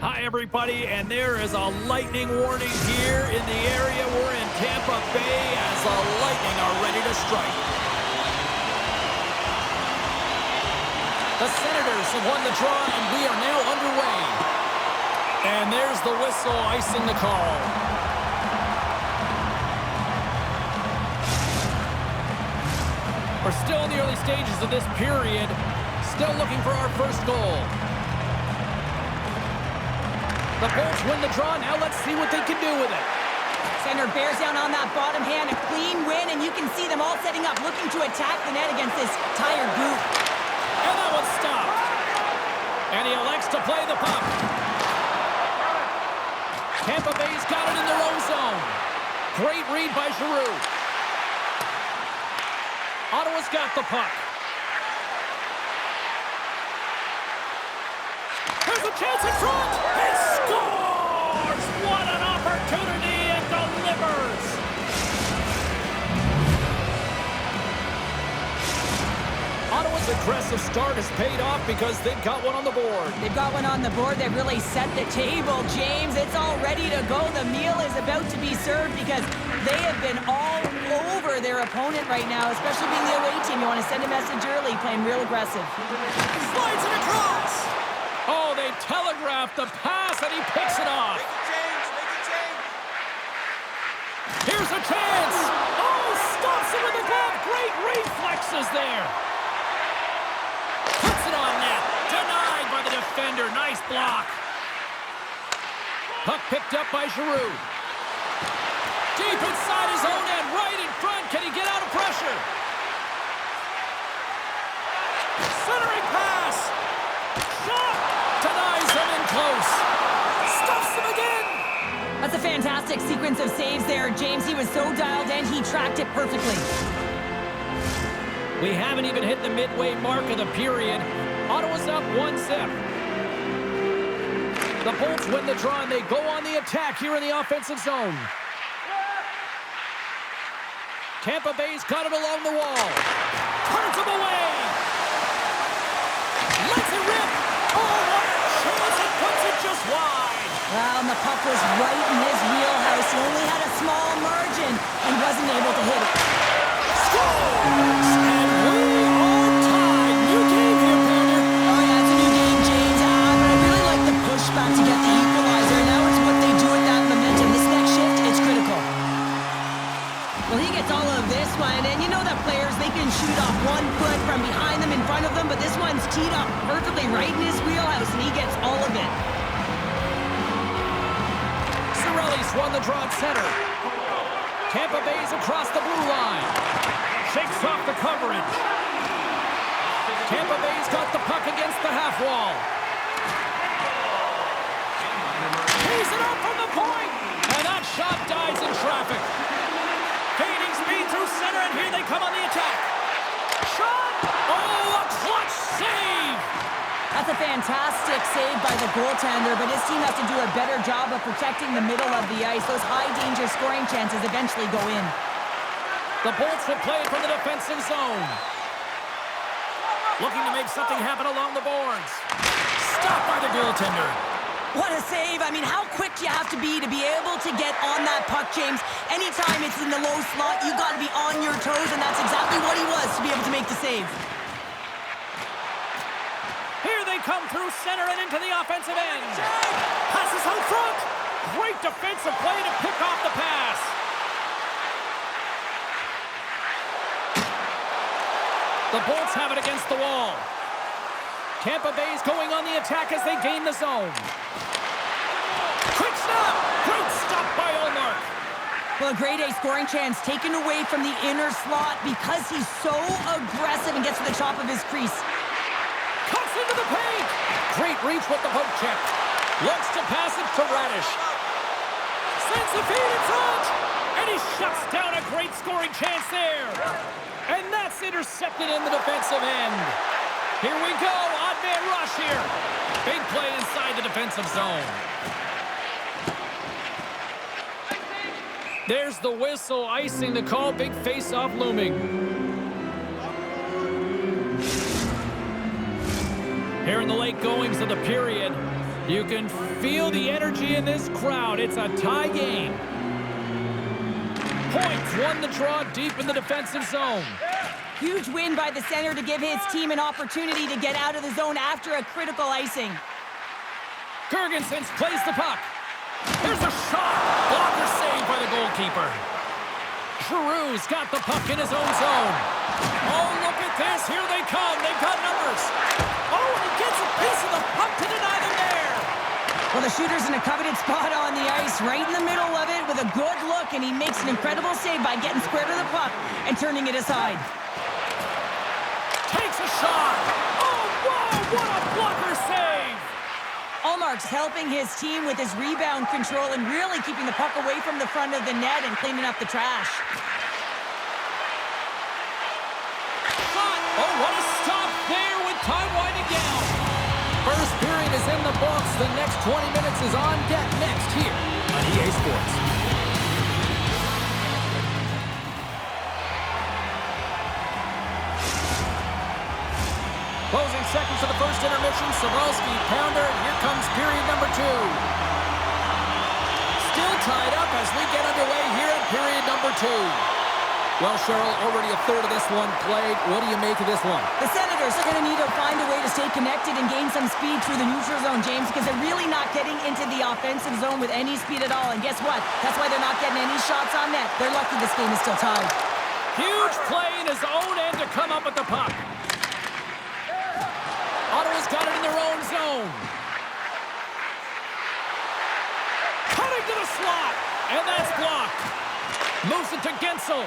Hi, everybody, and there is a lightning warning here in the area. We're in Tampa Bay as the Lightning are ready to strike. The Senators have won the draw, and we are now underway. And there's the whistle icing the call. We're still in the early stages of this period. Still looking for our first goal. The Bolts win the draw. Now let's see what they can do with it. Center bears down on that bottom hand. A clean win, and you can see them all setting up, looking to attack the net against this tired group. And that one's stopped. And he elects to play the puck. Tampa Bay's got it in their own zone. Great read by Giroux. Ottawa's got the puck. There's a chance in front. He scores! What an opportunity, and delivers. Ottawa's aggressive start has paid off because they've got one on the board. They've got one on the board that really set the table, James. It's all ready to go. The meal is about to be served because they have been all over their opponent right now, especially being the away team. You want to send a message early, playing real aggressive. Slides it across. Oh, they telegraphed the pass, and he picks it off. Make it change. Here's a chance. Oh, stops it with the glove. Great reflexes there. Puts it on net. Denied by the defender. Nice block. Puck picked up by Giroux. Deep inside his own end, right in front. Can he get out of pressure? Centering pass. Shot. Denies him in close. Stuffs him again. That's a fantastic sequence of saves there, James. He was so dialed in, he tracked it perfectly. We haven't even hit the midway mark of the period. Ottawa's up 1-0. The Bolts win the draw, and they go on the attack here in the offensive zone. Tampa Bay's got it along the wall. Turns him away. Lets it rip. Oh, what a chance. It puts it just wide. Well, and the puck was right in his wheelhouse. He only had a small margin and wasn't able to hit it. Scores! And we are tied. New game here, Peter. Oh, yeah, it's a new game, James. But I really like the pushback to get the equalizer. Now it's what they do with that momentum. This next shift, it's critical. Well, he gets all of this one, and you know that players, they can shoot off 1 foot from behind them, in front of them, but this one's teed up perfectly right in his wheelhouse, and he gets all of it. Cirelli's won the draw at center. Tampa Bay's across the blue line. Shakes off the coverage. Tampa Bay's got the puck against the half wall. He's it up from the point, and that shot dies in traffic. Gaining speed through center, and here they come on the attack. Shot! Oh, a clutch save! That's a fantastic save by the goaltender, but his team has to do a better job of protecting the middle of the ice. Those high-danger scoring chances eventually go in. The Bolts will play from the defensive zone. Looking to make something happen along the boards. Stopped by the goaltender. What a save. I mean, how quick do you have to be able to get on that puck, James? Anytime it's in the low slot, you got to be on your toes, and that's exactly what he was to be able to make the save. Here they come through center and into the offensive end. Passes out front. Great defensive play to pick off the pass. The Bolts have it against the wall. Tampa Bay's going on the attack as they gain the zone. Quick stop! Great stop by Olmark. Well, a grade A scoring chance taken away from the inner slot because he's so aggressive and gets to the top of his crease. Cuts into the paint. Great reach with the poke check. Looks to pass it to Radish. Sends the feed in front. And he shuts down a great scoring chance there. And that's intercepted in the defensive end. Here we go. Odd man rush here. Big play inside the defensive zone. There's the whistle icing the call. Big face-off looming. Here in the late goings of the period, You can feel the energy in this crowd. It's a tie game. Points won the draw deep in the defensive zone. Huge win by the center to give his team an opportunity to get out of the zone after a critical icing. Girgensons plays the puck. Here's a shot. Blocker saved by the goalkeeper. Giroux's got the puck in his own zone. Oh, look at this. Here they come. They've got numbers. Oh, and he gets a piece of the puck to deny them there. Well, the shooter's in a coveted spot on the ice, right in the middle of it with a good look, and he makes an incredible save by getting square to the puck and turning it aside. Takes a shot. Oh, wow, what a blocker save. Ullmark's helping his team with his rebound control and really keeping the puck away from the front of the net and cleaning up the trash. Oh, what a stop there with time winding down. First period is in the books. The next 20 minutes is on deck next here on EA Sports. Closing seconds of the first intermission. Savalski, pounder. Here comes period number 2. Still tied up as we get underway here at period number 2. Well, Cheryl, already a third of this one played. What do you make of this one? The Senators are going to need to find a way to stay connected and gain some speed through the neutral zone, James, because they're really not getting into the offensive zone with any speed at all. And guess what? That's why they're not getting any shots on net. They're lucky this game is still tied. Huge play in his own end to come up with the puck. Ottawa's got it in their own zone. Cutting to the slot. And that's blocked. Moves it to Gensel.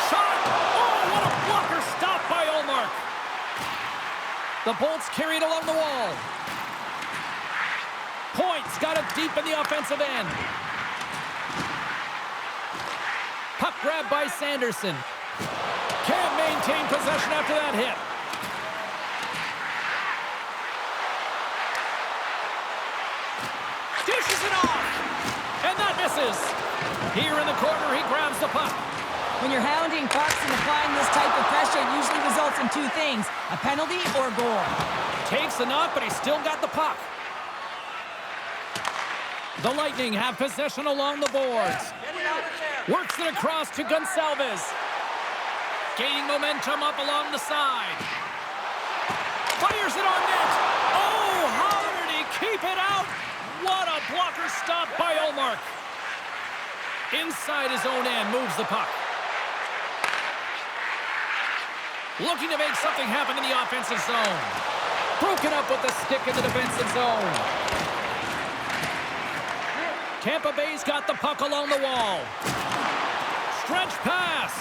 Shot! Oh, what a blocker stop by Ullmark. The Bolts carried along the wall. Points got it deep in the offensive end. Puck grab by Sanderson. Can't maintain possession after that hit. Dishes it off. And that misses. Here in the corner, he grabs the puck. When you're hounding pucks and applying this type of pressure, it usually results in 2 things, a penalty or a goal. Takes the knock, but he's still got the puck. The Lightning have possession along the boards. Works it across to Gonçalves. Gaining momentum up along the side. Fires it on net. Oh, how did he keep it out? What a blocker stop by Ullmark. Inside his own end, moves the puck. Looking to make something happen in the offensive zone. Broken up with the stick in the defensive zone. Tampa Bay's got the puck along the wall. Stretch pass.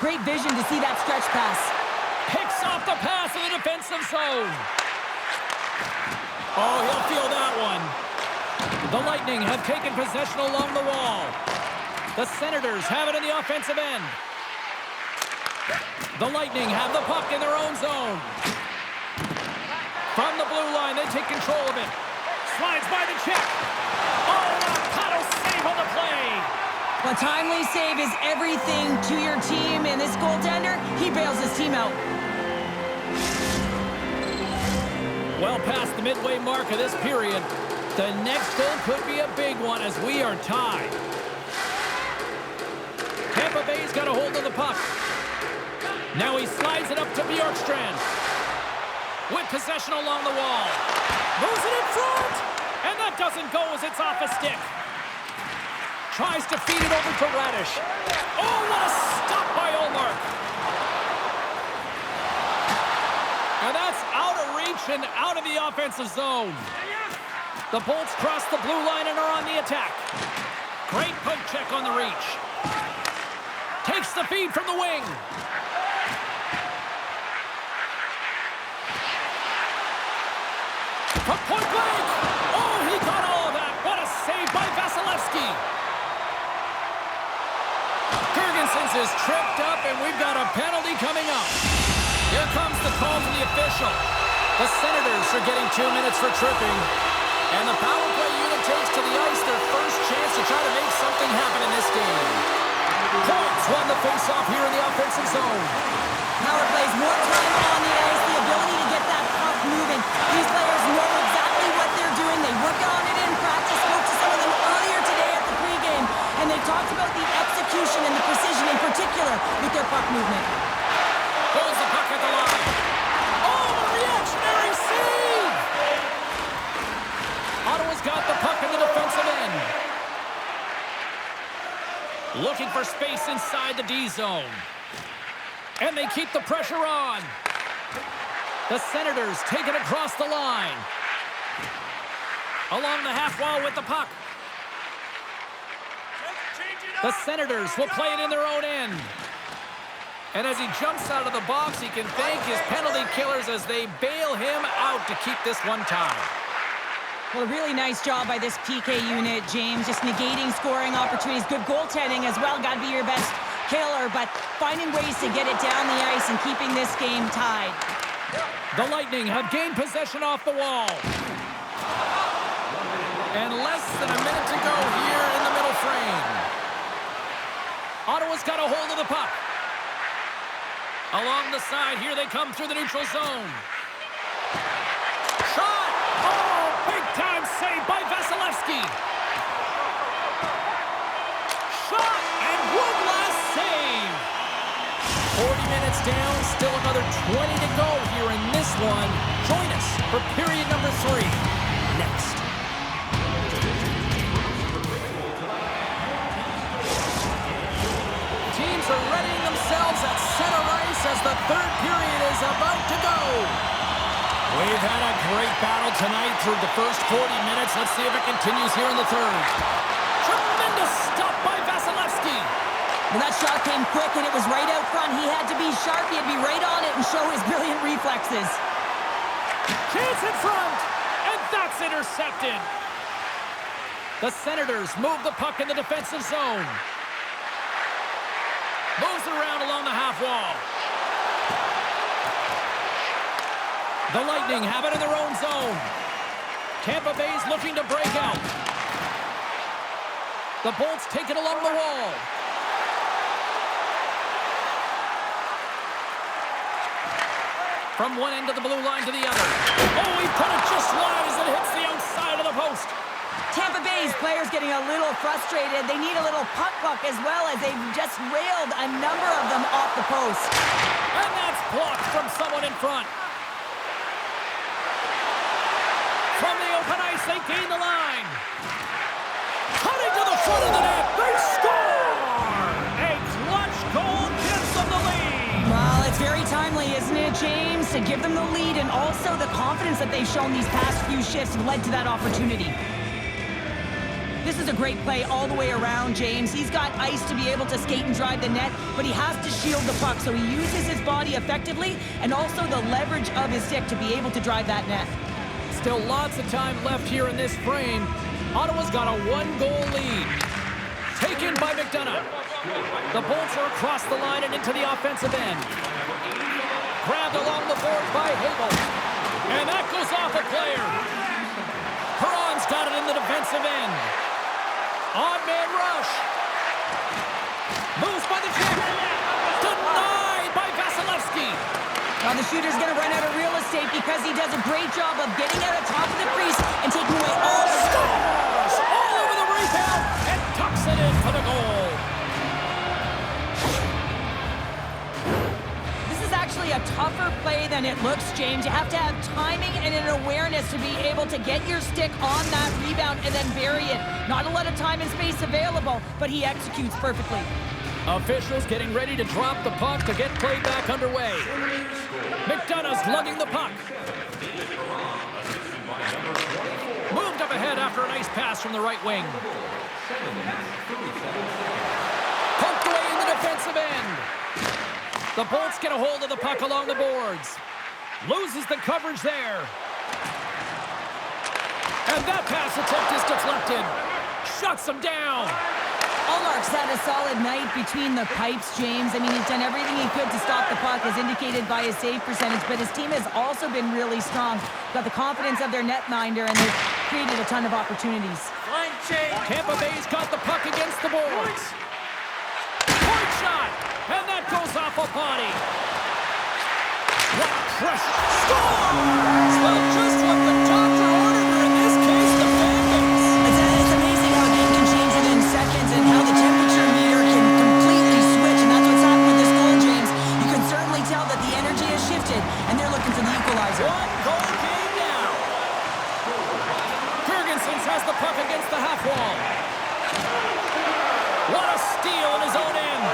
Great vision to see that stretch pass. Picks off the pass in the defensive zone. Oh, he'll feel that one. The Lightning have taken possession along the wall. The Senators have it in the offensive end. The Lightning have the puck in their own zone. From the blue line, they take control of it. Slides by the check. Oh, what a paddle save on the play. A timely save is everything to your team, and this goaltender, he bails his team out. Well past the midway mark of this period. The next goal could be a big one as we are tied. Tampa Bay's got a hold of the puck. Now he slides it up to Bjorkstrand. With possession along the wall. Moves it in front! And that doesn't go as it's off a stick. Tries to feed it over to Radish. Oh, what a stop by Ullmark. And that's out of reach and out of the offensive zone. The Bolts cross the blue line and are on the attack. Great poke check on the reach. Takes the feed from the wing. From point blank. Oh, he got all of that. What a save by Vasilevsky. Girgensons is tripped up, and we've got a penalty coming up. Here comes the call from the official. The Senators are getting 2 minutes for tripping. And the power play unit takes to the ice their first chance to try to make something happen in this game. Points won the face-off here in the offensive zone. Power plays more time on the ice, the ability to get that puck inside the D zone. And they keep the pressure on. The Senators take it across the line. Along the half wall with the puck. The Senators will play it in their own end. And as he jumps out of the box, he can thank his penalty killers as they bail him out to keep this one tied. Well, a really nice job by this PK unit, James. Just negating scoring opportunities. Good goaltending as well. Got to be your best killer, but finding ways to get it down the ice and keeping this game tied. The Lightning have gained possession off the wall. And less than a minute to go here in the middle frame. Ottawa's got a hold of the puck. Along the side, here they come through the neutral zone. Shot! Oh, big-time save by Vasilevsky. Shot, and one last save. 40 minutes down, still another 20 to go here in this one. Join us for period number 3 next. Teams are readying themselves at center ice as the third period is about to go. We've had a great battle tonight through the first 40 minutes. Let's see if it continues here in the third. Tremendous stop by Vasilevsky. Well, that shot came quick, and it was right out front. He had to be sharp. He had to be right on it and show his brilliant reflexes. Chance in front, and that's intercepted. The Senators move the puck in the defensive zone. Moves around along the half wall. The Lightning have it in their own zone. Tampa Bay's looking to break out. The Bolts take it along the wall. From one end of the blue line to the other. Oh, he put it just wide as it hits the outside of the post. Tampa Bay's players getting a little frustrated. They need a little puck luck as well, as they've just railed a number of them off the post. And that's blocked from someone in front. From the open ice, they gain the line. Cutting to the front of the net. They score! A clutch goal gives them the lead. Well, it's very timely, isn't it, James? To give them the lead, and also the confidence that they've shown these past few shifts have led to that opportunity. This is a great play all the way around, James. He's got ice to be able to skate and drive the net, but he has to shield the puck, so he uses his body effectively and also the leverage of his stick to be able to drive that net. Still lots of time left here in this frame. Ottawa's got a 1-goal lead. Taken by McDonough. The Bolts are across the line and into the offensive end. Grabbed along the board by Hagel. And that goes off a player. Perron's got it in the defensive end. Odd man rush. Moves by the check. Denied by Vasilevsky. Now the shooter's going to run out of real estate because he does a great job of getting out of top of the crease and taking away all the Scores! All over the rebound and tucks it in for the goal. This is actually a tougher play than it looks, James. You have to have timing and an awareness to be able to get your stick on that rebound and then bury it. Not a lot of time and space available, but he executes perfectly. Officials getting ready to drop the puck to get play back underway. McDonough's lugging the puck. Moved up ahead after a nice pass from the right wing. Poked away in the defensive end. The Bolts get a hold of the puck along the boards. Loses the coverage there. And that pass attempt is deflected. Shuts him down. Ullmark's had a solid night between the pipes, James. I mean, he's done everything he could to stop the puck, as indicated by his save percentage, but his team has also been really strong. Got the confidence of their netminder, and they've created a ton of opportunities. Tampa Bay's got the puck against the boards. Point shot, and that goes off a body. What pressure. Scores! Well, just what the doctor ordered, or in this case, the fan base. It's amazing how a game can change within seconds and how the temperature meter can completely switch, and that's what's happened with this goal, James. You can certainly tell that the energy has shifted, and they're looking for the equalizer. 1-goal game now. Jurgensen has the puck against the half wall. What a steal in his own end.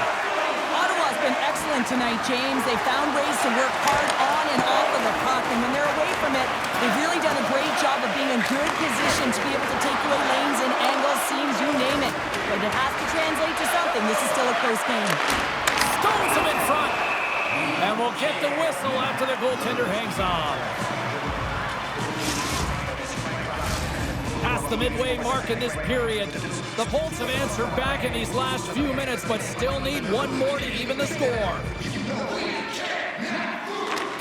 excellent tonight, James. They found ways to work hard on and off of the puck, and when they're away from it, they've really done a great job of being in good position to be able to take away lanes and angles, seams, you name it. But it has to translate to something. This is still a close game. Stones him in front. And we'll get the whistle after the goaltender hangs on. Past the midway mark in this period. The Bolts have answered back in these last few minutes, but still need one more to even the score.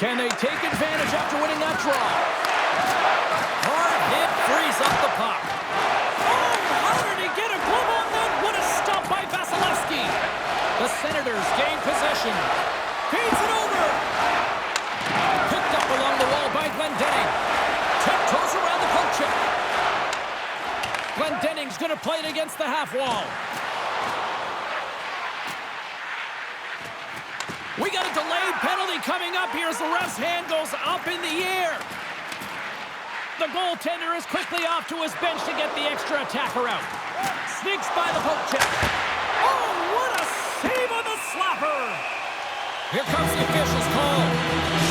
Can they take advantage after winning that draw? Hard hit frees up the puck. Oh, how did he get a glove on that? What a stop by Vasilevsky. The Senators gain possession. Feeds it over. Picked up along the wall by Glendening. Tiptoes around the poke check. Glendening's going to play it against the half wall. We got a delayed penalty coming up here as the ref's hand goes up in the air. The goaltender is quickly off to his bench to get the extra attacker out. Sneaks by the poke check. Oh, what a save on the slapper! Here comes the official's call.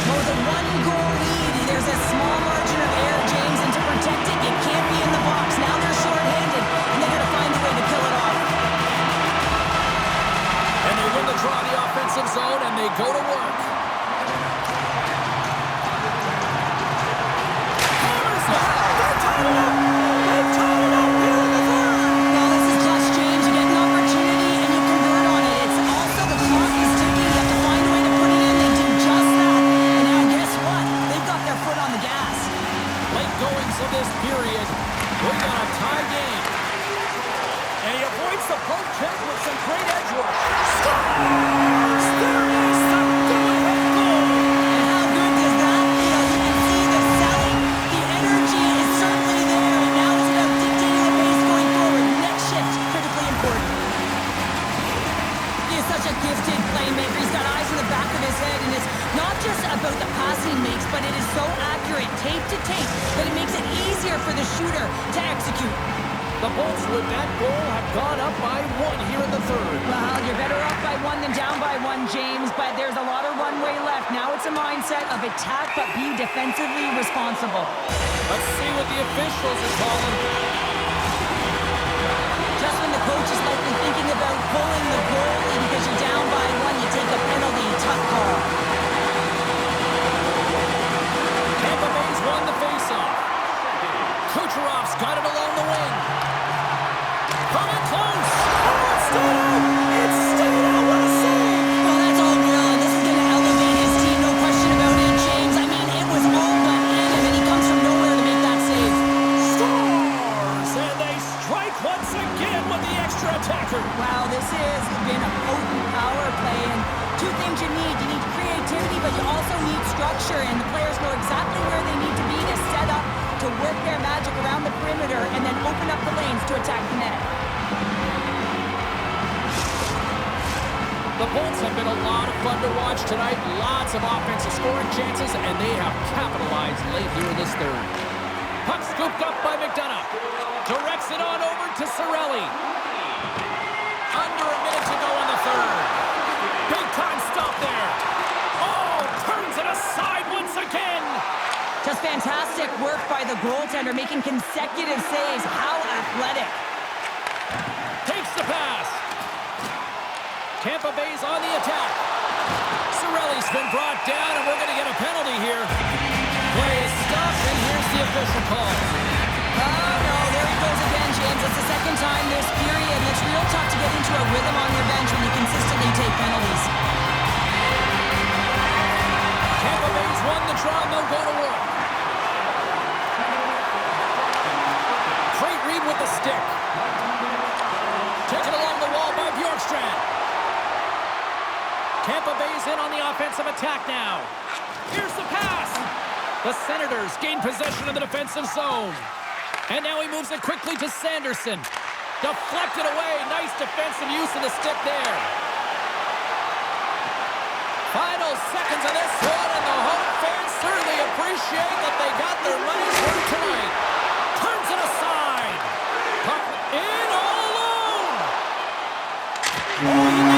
With a one-goal lead, there's a small margin of error, James, and to protect it, it can't be in the box. Now they're short-handed, and they're going to find a way to kill it off. And they win the draw in the offensive zone, and they go to work. Hammers it! They're tied it up! They've tied it up here in the third! Well, this is clutch, James. You get an opportunity, and you convert on it. It's also the clock is ticking. You have to find a way to put it in. They do just that. And now, guess what? They've got their foot on the gas. Late goings of this period. We got a tie game. And he avoids the poke check with some great edge work. Scores! There is the go-ahead goal! And how good does that feel? You can see the selling. The energy is certainly there. And now it's about dictating the pace going forward. Next shift, critically important. He is such a gifted playmaker. He's got eyes in the back of his head. And it's not just about the pass he makes, but it is so accurate, tape to tape, that it makes it easier for the shooter to execute. The Bolts with that goal have gone up by one here in the third. Well, you're better up by one than down by one, James, but there's a lot of runway left. Now it's a mindset of attack, but be defensively responsible. Let's see what the officials are calling. Just when the coach is likely thinking about pulling the goalie because you're down by one, you take a penalty. Tough call. Tampa Bay's won the faceoff. Kucherov's got it along the wing. From it close. Oh, it's stayed out. It's stayed out. What a save. Well, that's all real, and this is going to elevate his team. No question about it, James. I mean, it was all but in, and then he comes from nowhere to make that save. Scores! And they strike once again with the extra attacker. Wow, this has been a potent power play, and two things you need. You need creativity, but you also need structure, and the players know exactly where they need to be to set up, to work their magic around the perimeter, and then open up the lanes to attack the net. The Bolts have been a lot of fun to watch tonight. Lots of offensive scoring chances, and they have capitalized late here in this third. Puck scooped up by McDonough. Directs it on over to Cirelli. Under a minute to go in the third. Big time stop there. Oh, turns it aside once again. Just fantastic work by the goaltender, making consecutive saves. How athletic. Takes the pass. Tampa Bay's on the attack. Cirelli's been brought down, and we're going to get a penalty here. Play is stopped, and here's the official call. Oh, no, there he goes again, James. It's the second time this period. It's real tough to get into a rhythm on your bench when you consistently take penalties. Tampa Bay's won the draw, and they'll go to work. Great read with the stick. Taken along the wall by Bjorkstrand. Tampa Bay's in on the offensive attack now. Here's the pass. The Senators gain possession of the defensive zone. And now he moves it quickly to Sanderson. Deflected away. Nice defensive use of the stick there. Final seconds of this one, and the home fans certainly appreciate that they got their money's worth tonight. Turns it aside. Puck in all alone. Oh,